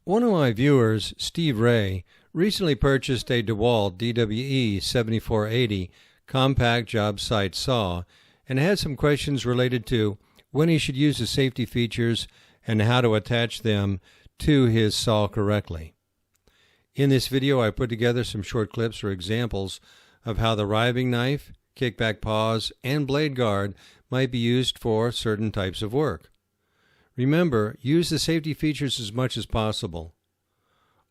One of my viewers, Steve Ray, recently purchased a DeWalt DWE7480 compact job site saw and had some questions related to when he should use the safety features and how to attach them to his saw correctly. In this video, I put together some short clips or examples of how the riving knife, kickback pause, and blade guard might be used for certain types of work. Remember, use the safety features as much as possible.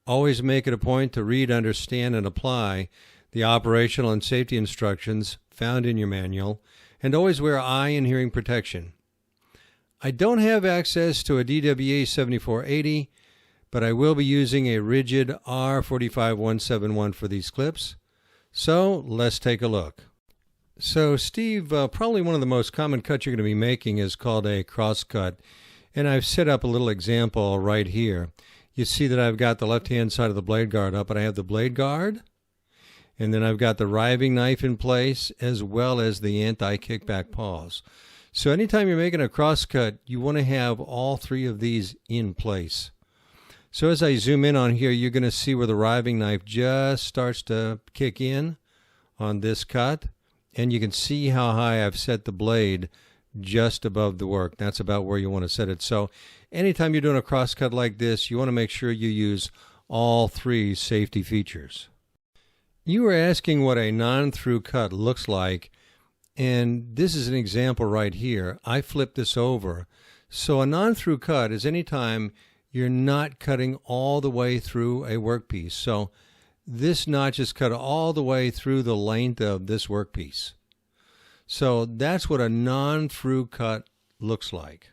Always make it a point to read, understand, and apply the operational and safety instructions found in your manual, and always wear eye and hearing protection. I don't have access to a DWE7480, but I will be using a Ridgid R45171 for these clips. So let's take a look. So Steve, probably one of the most common cuts you're going to be making is called a cross cut. And I've set up a little example right here. You see that I've got the left-hand side of the blade guard up, and I have the blade guard. And then I've got the riving knife in place, as well as the anti-kickback pause. So anytime you're making a cross cut, you want to have all three of these in place. So as I zoom in on here, you're going to see where the riving knife just starts to kick in on this cut. And you can see how high I've set the blade just above the work. That's about where you want to set it. So anytime you're doing a cross cut like this, you want to make sure you use all three safety features. You were asking what a non-through cut looks like, and this is an example right here. I flipped this over. So a non-through cut is anytime you're not cutting all the way through a workpiece. So this notch is cut all the way through the length of this workpiece. So that's what a non-through cut looks like.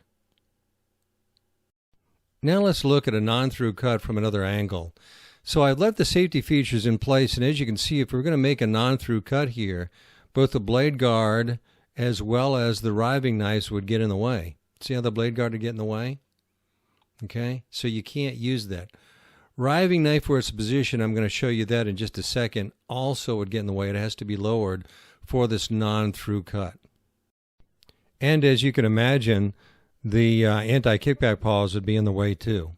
Now let's look at a non-through cut from another angle. So I've left the safety features in place, and as you can see, if we're going to make a non-through cut here, both the blade guard as well as the riving knives would get in the way. See how the blade guard would get in the way? Okay, so you can't use that. Riving knife where it's positioned, I'm going to show you that in just a second, also would get in the way. It has to be lowered for this non-through cut. And as you can imagine, the anti-kickback pause would be in the way too.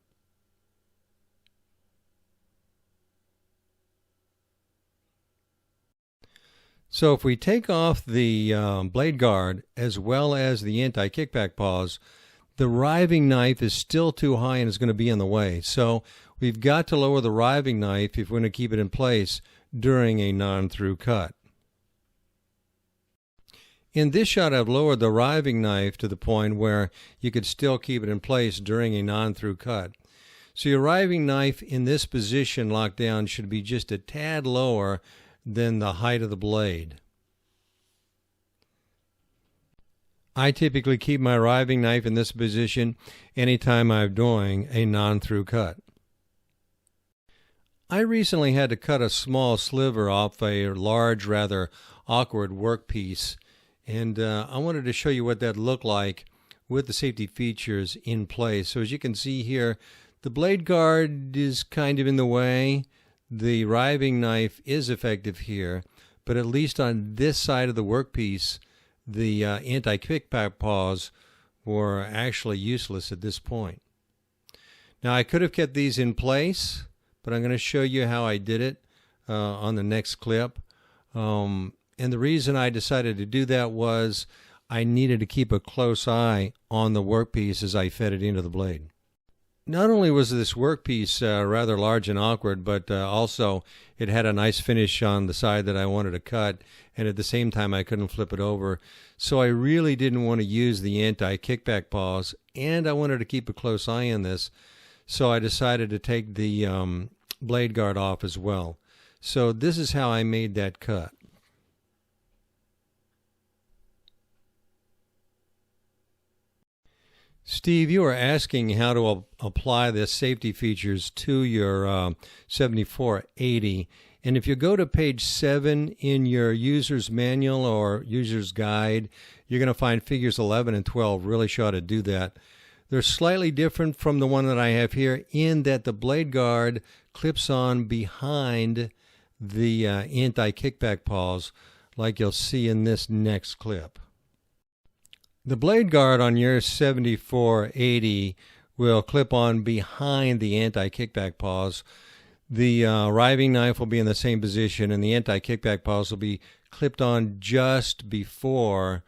So if we take off the blade guard as well as the anti-kickback pause, the riving knife is still too high and is going to be in the way. So we've got to lower the riving knife if we're going to keep it in place during a non-through cut. In this shot, I've lowered the riving knife to the point where you could still keep it in place during a non-through cut. So your riving knife in this position locked down should be just a tad lower than the height of the blade. I typically keep my riving knife in this position anytime I'm doing a non-through cut. I recently had to cut a small sliver off a large, rather awkward workpiece, and I wanted to show you what that looked like with the safety features in place. So as you can see here, the blade guard is kind of in the way. The riving knife is effective here, but at least on this side of the workpiece, the anti-kickback pause were actually useless at this point. Now I could have kept these in place, but I'm going to show you how I did it on the next clip. And the reason I decided to do that was I needed to keep a close eye on the workpiece as I fed it into the blade. Not only was this workpiece rather large and awkward, but also it had a nice finish on the side that I wanted to cut, and at the same time I couldn't flip it over. So I really didn't want to use the anti-kickback pause, and I wanted to keep a close eye on this, so I decided to take the blade guard off as well. So this is how I made that cut. Steve, you are asking how to apply the safety features to your 7480. And if you go to page 7 in your user's manual or user's guide, you're going to find figures 11 and 12 really show how to do that. They're slightly different from the one that I have here in that the blade guard clips on behind the anti-kickback pause, like you'll see in this next clip. The blade guard on your 7480 will clip on behind the anti-kickback paws. The riving knife will be in the same position, and the anti-kickback paws will be clipped on just before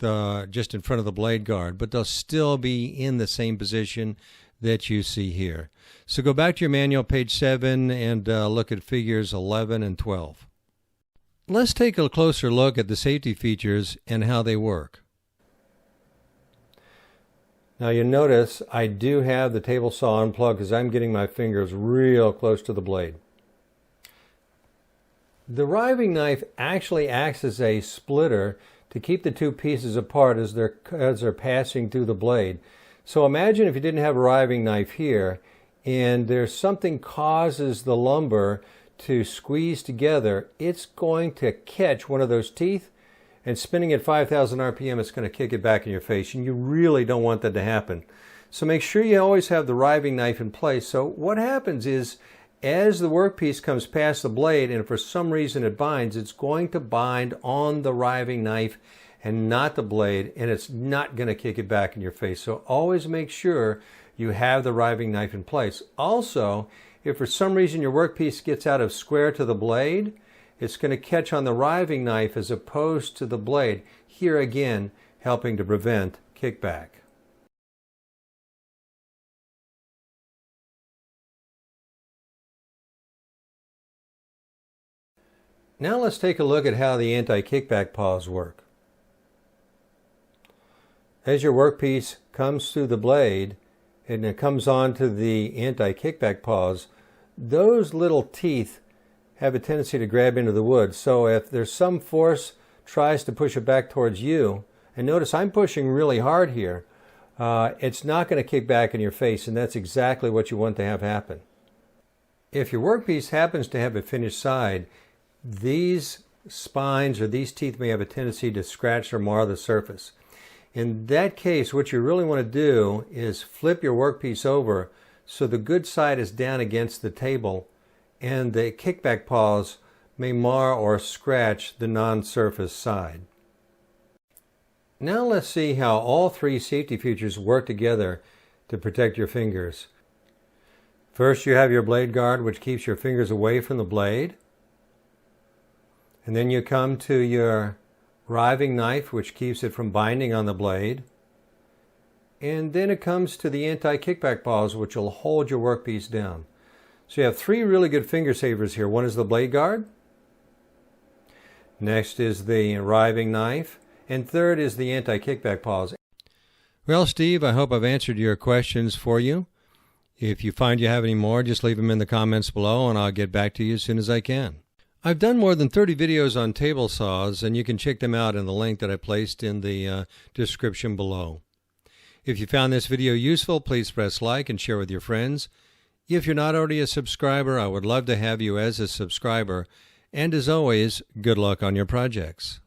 just in front of the blade guard, but they'll still be in the same position that you see here. So go back to your manual, page 7, and look at figures 11 and 12. Let's take a closer look at the safety features and how they work. Now you'll notice I do have the table saw unplugged because I'm getting my fingers real close to the blade. The riving knife actually acts as a splitter to keep the two pieces apart as they're passing through the blade. So imagine if you didn't have a riving knife here and there's something causes the lumber to squeeze together, it's going to catch one of those teeth, and spinning at 5,000 RPM, it's going to kick it back in your face, and you really don't want that to happen. So make sure you always have the riving knife in place. So what happens is, as the workpiece comes past the blade and for some reason it binds, it's going to bind on the riving knife and not the blade, and it's not going to kick it back in your face. So always make sure you have the riving knife in place. Also, if for some reason your workpiece gets out of square to the blade, it's going to catch on the riving knife as opposed to the blade. Here again, helping to prevent kickback. Now let's take a look at how the anti-kickback paws work. As your workpiece comes through the blade and it comes onto the anti-kickback paws, those little teeth have a tendency to grab into the wood. So if there's some force tries to push it back towards you, and notice I'm pushing really hard here, it's not going to kick back in your face, and that's exactly what you want to have happen. If your workpiece happens to have a finished side, these spines or these teeth may have a tendency to scratch or mar the surface. In that case, what you really want to do is flip your workpiece over so the good side is down against the table, and the kickback paws may mar or scratch the non-surface side. Now let's see how all three safety features work together to protect your fingers. First, you have your blade guard, which keeps your fingers away from the blade. And then you come to your riving knife, which keeps it from binding on the blade. And then it comes to the anti-kickback paws, which will hold your workpiece down. So you have three really good finger savers here. One is the blade guard. Next is the riving knife. And third is the anti-kickback paws. Well, Steve, I hope I've answered your questions for you. If you find you have any more, just leave them in the comments below and I'll get back to you as soon as I can. I've done more than 30 videos on table saws, and you can check them out in the link that I placed in the description below. If you found this video useful, please press like and share with your friends. If you're not already a subscriber, I would love to have you as a subscriber. And as always, good luck on your projects.